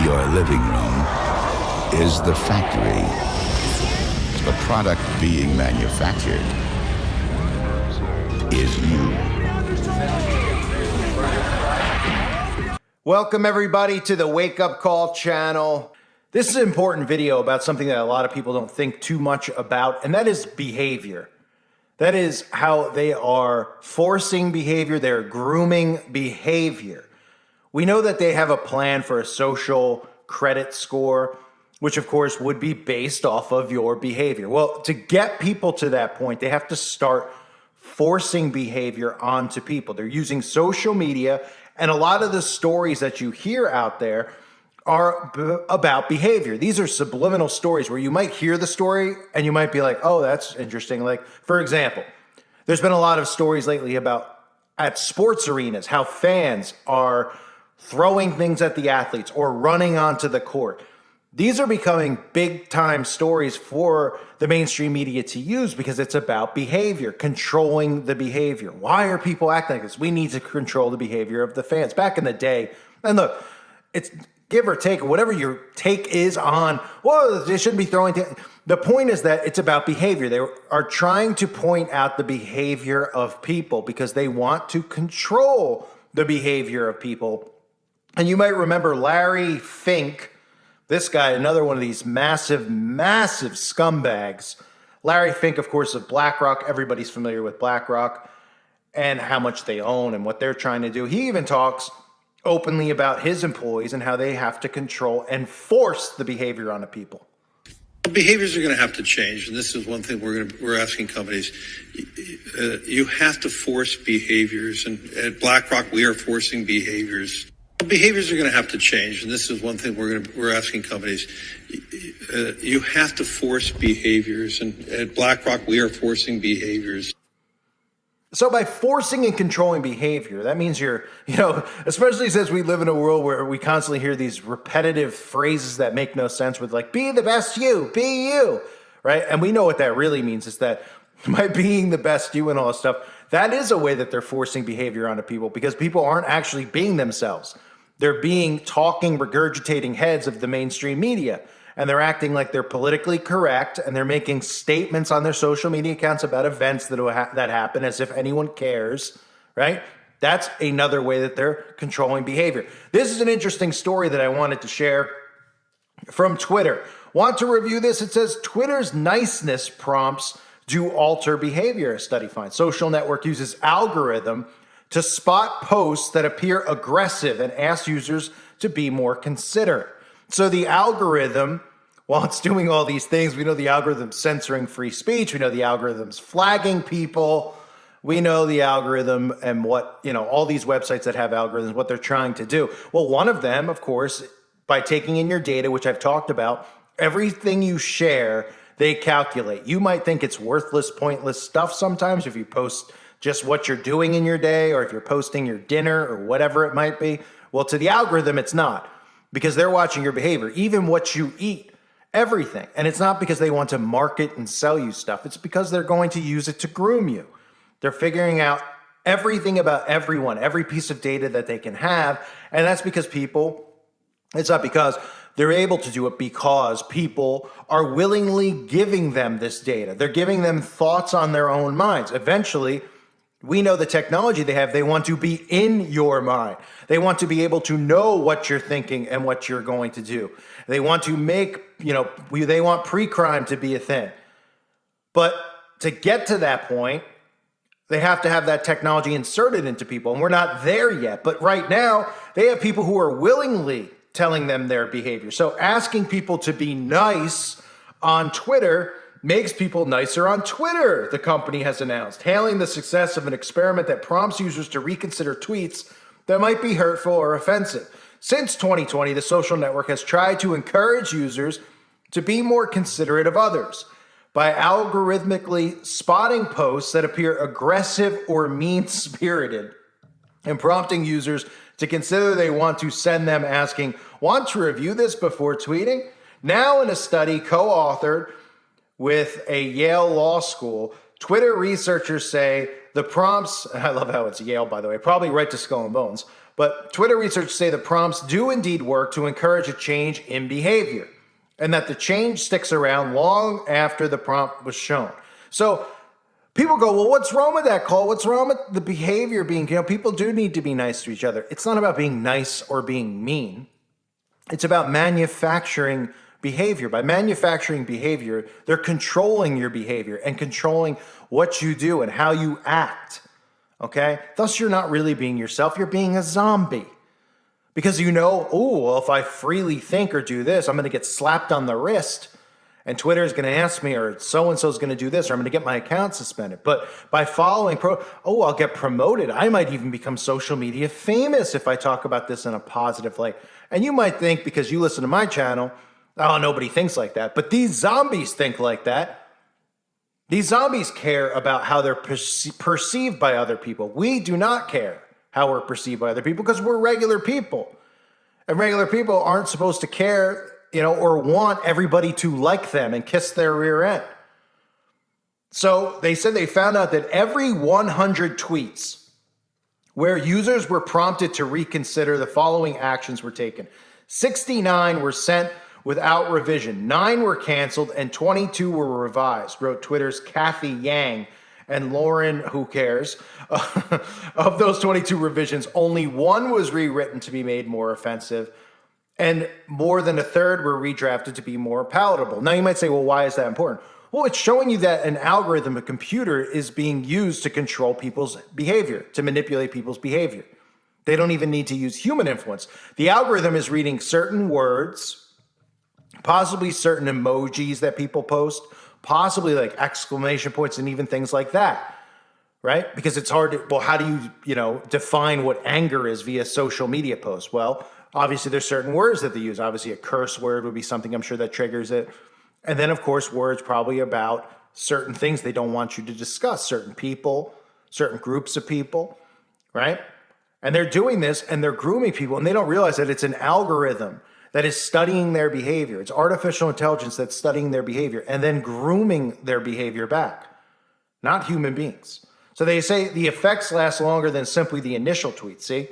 Your living room is the factory. The product being manufactured is you. Welcome everybody to the Wake Up Call channel. This is an important video about something that a lot of people don't think too much about, and that is behavior. That is how they are forcing behavior, they're grooming behavior. We know that they have a plan for a social credit score, which of course would be based off of your behavior. Well, to get people to that point, they have to start forcing behavior onto people. They're using social media, and a lot of the stories that you hear out there are about behavior. These are subliminal stories where you might hear the story and you might be like, oh, that's interesting. Like, for example, there's been a lot of stories lately about at sports arenas, how fans are throwing things at the athletes or running onto the court. These are becoming big time stories for the mainstream media to use because it's about behavior, controlling the behavior. Why are people acting like this? We need to control the behavior of the fans. Back in the day, and look, it's give or take, whatever your take is on, well, they shouldn't be throwing. The point is that it's about behavior. They are trying to point out the behavior of people because they want to control the behavior of people. And you might remember Larry Fink, this guy, another one of these massive, massive scumbags. Larry Fink, of course, of BlackRock. Everybody's familiar with BlackRock and how much they own and what they're trying to do. He even talks openly about his employees and how they have to control and force the behavior onto people. Behaviors are going to have to change, and this is one thing we're asking companies. You have to force behaviors, and at BlackRock, we are forcing behaviors. Behaviors are going to have to change, and this is one thing we're asking companies. You have to force behaviors, and at BlackRock, we are forcing behaviors. So by forcing and controlling behavior, that means you're, especially since we live in a world where we constantly hear these repetitive phrases that make no sense with like, be the best you, be you, right? And we know what that really means is that by being the best you and all this stuff, that is a way that they're forcing behavior onto people because people aren't actually being themselves. They're being talking, regurgitating heads of the mainstream media. And they're acting like they're politically correct, and they're making statements on their social media accounts about events that happen as if anyone cares, right? That's another way that they're controlling behavior. This is an interesting story that I wanted to share from Twitter. Want to review this? It says, Twitter's niceness prompts do alter behavior, a study finds. Social network uses algorithm to spot posts that appear aggressive and asks users to be more considerate. So the algorithm, while it's doing all these things, we know the algorithm's censoring free speech. We know the algorithm's flagging people. We know the algorithm and what, all these websites that have algorithms, what they're trying to do. Well, one of them, of course, by taking in your data, which I've talked about, everything you share, they calculate. You might think it's worthless, pointless stuff sometimes if you post just what you're doing in your day or if you're posting your dinner or whatever it might be. Well, to the algorithm, it's not. Because they're watching your behavior, even what you eat, everything. And it's not because they want to market and sell you stuff. It's because they're going to use it to groom you. They're figuring out everything about everyone, every piece of data that they can have. And that's because it's not because they're able to do it, because people are willingly giving them this data. They're giving them thoughts on their own minds. Eventually, we know the technology they have. They want to be in your mind. They want to be able to know what you're thinking and what you're going to do. They want to make, they want pre-crime to be a thing. But to get to that point, they have to have that technology inserted into people. And we're not there yet. But right now, they have people who are willingly telling them their behavior. So asking people to be nice on Twitter makes people nicer on Twitter, the company has announced, hailing the success of an experiment that prompts users to reconsider tweets that might be hurtful or offensive. Since 2020, the social network has tried to encourage users to be more considerate of others by algorithmically spotting posts that appear aggressive or mean-spirited and prompting users to consider they want to send them asking, want to review this before tweeting? Now in a study co-authored with a Yale law school, Twitter researchers say the prompts, I love how it's Yale, by the way, probably right to Skull and Bones, But Twitter research say the prompts do indeed work to encourage a change in behavior, and that the change sticks around long after the prompt was shown. So people go, well, what's wrong with that, Cole? What's wrong with the behavior being, people do need to be nice to each other. It's not about being nice or being mean. It's about manufacturing behavior. By manufacturing behavior, they're controlling your behavior and controlling what you do and how you act. Okay? Thus, you're not really being yourself. You're being a zombie. Because well, if I freely think or do this, I'm going to get slapped on the wrist. And Twitter is going to ask me, or so-and-so is going to do this, or I'm going to get my account suspended. But by following, I'll get promoted. I might even become social media famous if I talk about this in a positive light. And you might think, because you listen to my channel, oh, nobody thinks like that. But these zombies think like that. These zombies care about how they're perceived by other people. We do not care how we're perceived by other people because we're regular people. And regular people aren't supposed to care, or want everybody to like them and kiss their rear end. So they said they found out that every 100 tweets where users were prompted to reconsider, the following actions were taken. 69 were sent without revision, 9 were canceled, and 22 were revised, wrote Twitter's Kathy Yang. And Lauren, who cares? Of those 22 revisions, only 1 was rewritten to be made more offensive, and more than a third were redrafted to be more palatable. Now you might say, well, why is that important? Well, it's showing you that an algorithm, a computer, is being used to control people's behavior, to manipulate people's behavior. They don't even need to use human influence. The algorithm is reading certain words, possibly certain emojis that people post, possibly like exclamation points and even things like that, right? Because it's hard to, well, how do you, define what anger is via social media posts? Well, obviously, there's certain words that they use. Obviously, a curse word would be something I'm sure that triggers it. And then, of course, words probably about certain things they don't want you to discuss, certain people, certain groups of people, right? And they're doing this and they're grooming people, and they don't realize that it's an algorithm that is studying their behavior. It's artificial intelligence that's studying their behavior and then grooming their behavior back, not human beings. So they say the effects last longer than simply the initial tweet, see?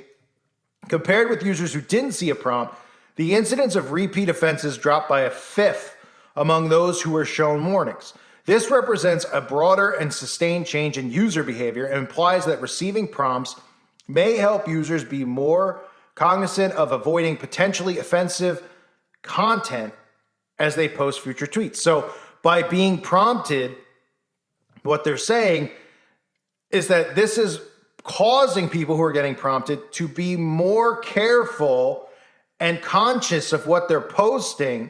Compared with users who didn't see a prompt, the incidence of repeat offenses dropped by a fifth among those who were shown warnings. This represents a broader and sustained change in user behavior and implies that receiving prompts may help users be more cognizant of avoiding potentially offensive content as they post future tweets. So by being prompted, what they're saying is that this is causing people who are getting prompted to be more careful and conscious of what they're posting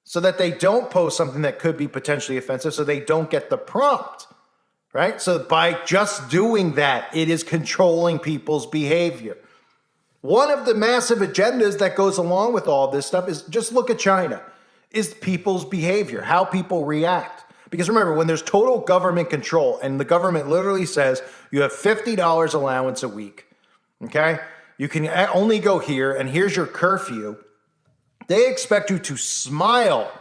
so that they don't post something that could be potentially offensive, so they don't get the prompt, right? So by just doing that, it is controlling people's behavior. One of the massive agendas that goes along with all this stuff is just look at China, is people's behavior, how people react. Because remember, when there's total government control and the government literally says you have $50 allowance a week, okay? You can only go here and here's your curfew. They expect you to smile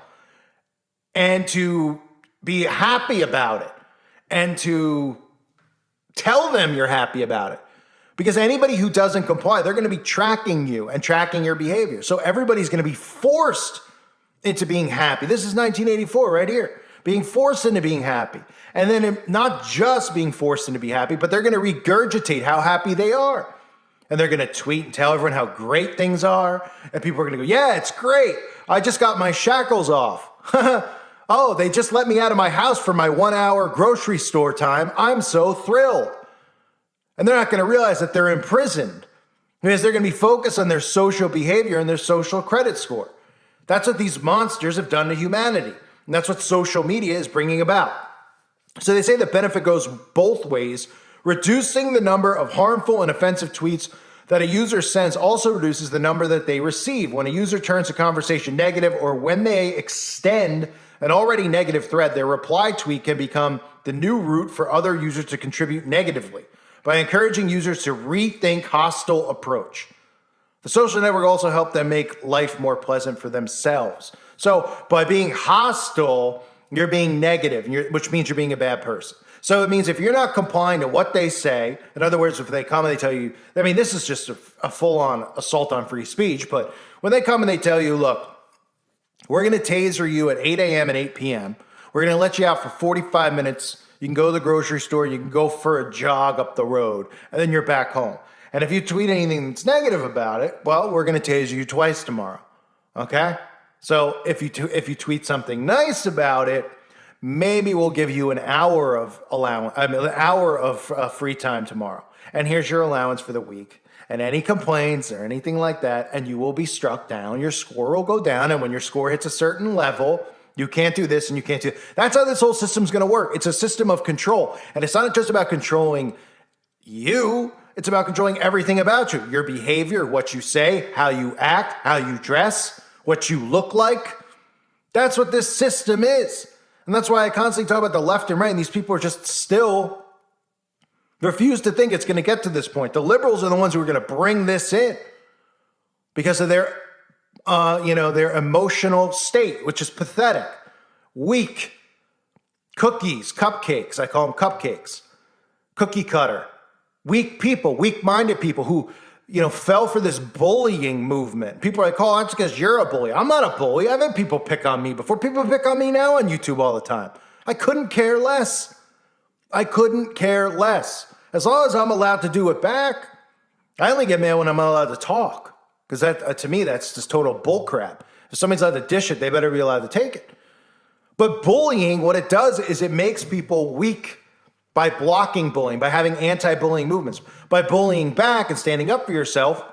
and to be happy about it and to tell them you're happy about it. Because anybody who doesn't comply, they're going to be tracking you and tracking your behavior. So everybody's going to be forced into being happy. This is 1984 right here. Being forced into being happy. And then not just being forced into be happy, but they're going to regurgitate how happy they are. And they're going to tweet and tell everyone how great things are. And people are going to go, yeah, it's great. I just got my shackles off. Oh, they just let me out of my house for my 1 hour grocery store time. I'm so thrilled. And they're not going to realize that they're imprisoned because they're going to be focused on their social behavior and their social credit score. That's what these monsters have done to humanity. And that's what social media is bringing about. So they say the benefit goes both ways. Reducing the number of harmful and offensive tweets that a user sends also reduces the number that they receive. When a user turns a conversation negative or when they extend an already negative thread, their reply tweet can become the new route for other users to contribute negatively by encouraging users to rethink hostile approach. The social network also helped them make life more pleasant for themselves. So by being hostile, you're being negative, which means you're being a bad person. So it means if you're not complying to what they say, in other words, if they come and they tell you, I mean, this is just a full-on assault on free speech, but when they come and they tell you, look, we're going to taser you at 8 a.m. and 8 p.m., we're going to let you out for 45 minutes, you can go to the grocery store, you can go for a jog up the road, and then you're back home. And if you tweet anything that's negative about it, well, we're going to taser you twice tomorrow, okay? So if you tweet something nice about it, maybe we'll give you an hour of free time tomorrow. And here's your allowance for the week. And any complaints or anything like that, and you will be struck down. Your score will go down. And when your score hits a certain level, you can't do this and you can't do that. That's how this whole system's going to work. It's a system of control. And it's not just about controlling you. It's about controlling everything about you. Your behavior, what you say, how you act, how you dress, what you look like. That's what this system is. And that's why I constantly talk about the left and right. And these people are just still refuse to think it's going to get to this point. The liberals are the ones who are going to bring this in because of their, their emotional state, which is pathetic, weak, cookies, cupcakes. I call them cupcakes, cookie cutter, weak people, weak-minded people who, fell for this bullying movement. People are like, oh, that's because you're a bully. I'm not a bully. I've had people pick on me before. People pick on me now on YouTube all the time. I couldn't care less. As long as I'm allowed to do it back, I only get mad when I'm not allowed to talk. Because that, to me, that's just total bullcrap. If somebody's allowed to dish it, they better be allowed to take it. But bullying, what it does is it makes people weak by blocking bullying, by having anti-bullying movements. By bullying back and standing up for yourself,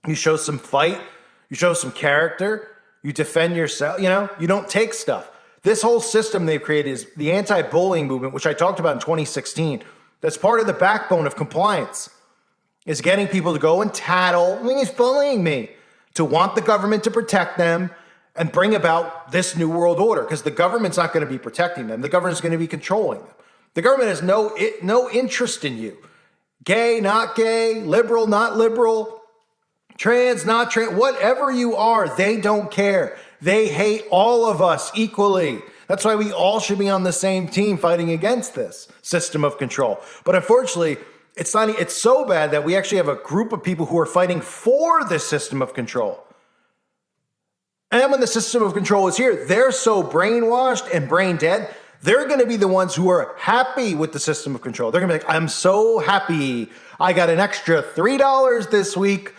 you show some fight, you show some character, you defend yourself, you don't take stuff. This whole system they've created is the anti-bullying movement, which I talked about in 2016. That's part of the backbone of compliance, is getting people to go and tattle, he's bullying me, to want the government to protect them and bring about this new world order, because the government's not going to be protecting them. The government's going to be controlling them. The government has no interest in you. Gay, not gay, liberal, not liberal, trans, not trans, whatever you are, they don't care. They hate all of us equally. That's why we all should be on the same team fighting against this system of control. But unfortunately, it's so bad that we actually have a group of people who are fighting for this system of control. And when the system of control is here, they're so brainwashed and brain dead, they're going to be the ones who are happy with the system of control. They're going to be like, I'm so happy. I got an extra $3 this week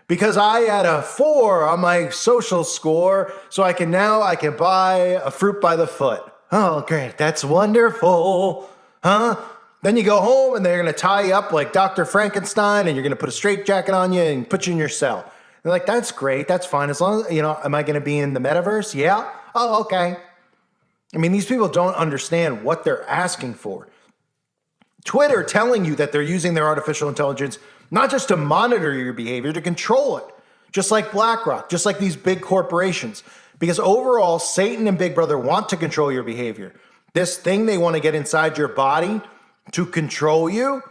because I had a 4 on my social score. So I can buy a fruit by the foot. Oh, great. That's wonderful. Huh? Then you go home and they're going to tie you up like Dr. Frankenstein and you're going to put a straitjacket on you and put you in your cell. They're like, that's great. That's fine. As long as, am I going to be in the metaverse? Yeah. Oh, okay. I mean, these people don't understand what they're asking for. Twitter telling you that they're using their artificial intelligence not just to monitor your behavior, to control it, just like BlackRock, just like these big corporations. Because overall, Satan and Big Brother want to control your behavior. This thing they want to get inside your body to control you,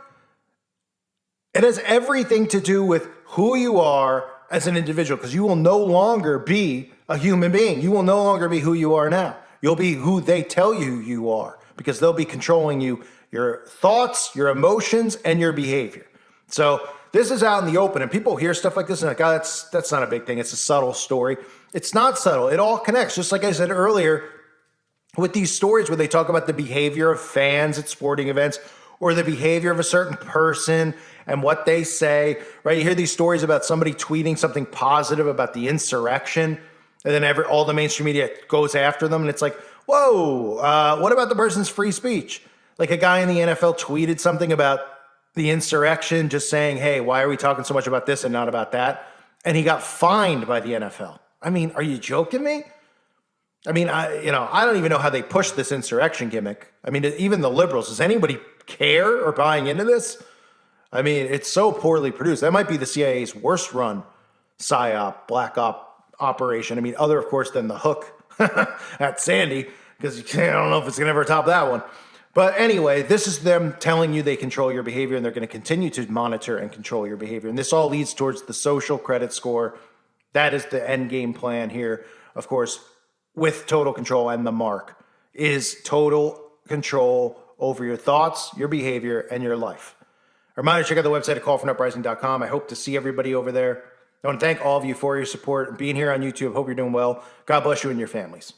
it has everything to do with who you are as an individual, because you will no longer be a human being. You will no longer be who you are now. You'll be who they tell you you are, because they'll be controlling you, your thoughts, your emotions, and your behavior. So this is out in the open, and people hear stuff like this and like, oh, that's not a big thing. It's a subtle story. It's not subtle. It all connects. Just like I said earlier, with these stories where they talk about the behavior of fans at sporting events or the behavior of a certain person and what they say, right? You hear these stories about somebody tweeting something positive about the insurrection, and then all the mainstream media goes after them. And it's like, whoa, what about the person's free speech? Like a guy in the NFL tweeted something about the insurrection, just saying, hey, why are we talking so much about this and not about that? And he got fined by the NFL. I mean, are you joking me? I mean, I don't even know how they push this insurrection gimmick. I mean, even the liberals, does anybody care or buying into this? I mean, it's so poorly produced. That might be the CIA's worst run PSYOP, black op operation. I mean, other, of course, than the hook at Sandy, because I don't know if it's going to ever top that one. But anyway, this is them telling you they control your behavior, and they're going to continue to monitor and control your behavior. And this all leads towards the social credit score. That is the end game plan here, of course, with total control. And the mark is total control over your thoughts, your behavior, and your life. A reminder to check out the website at callforuprising.com. I hope to see everybody over there. I want to thank all of you for your support and being here on YouTube. Hope you're doing well. God bless you and your families.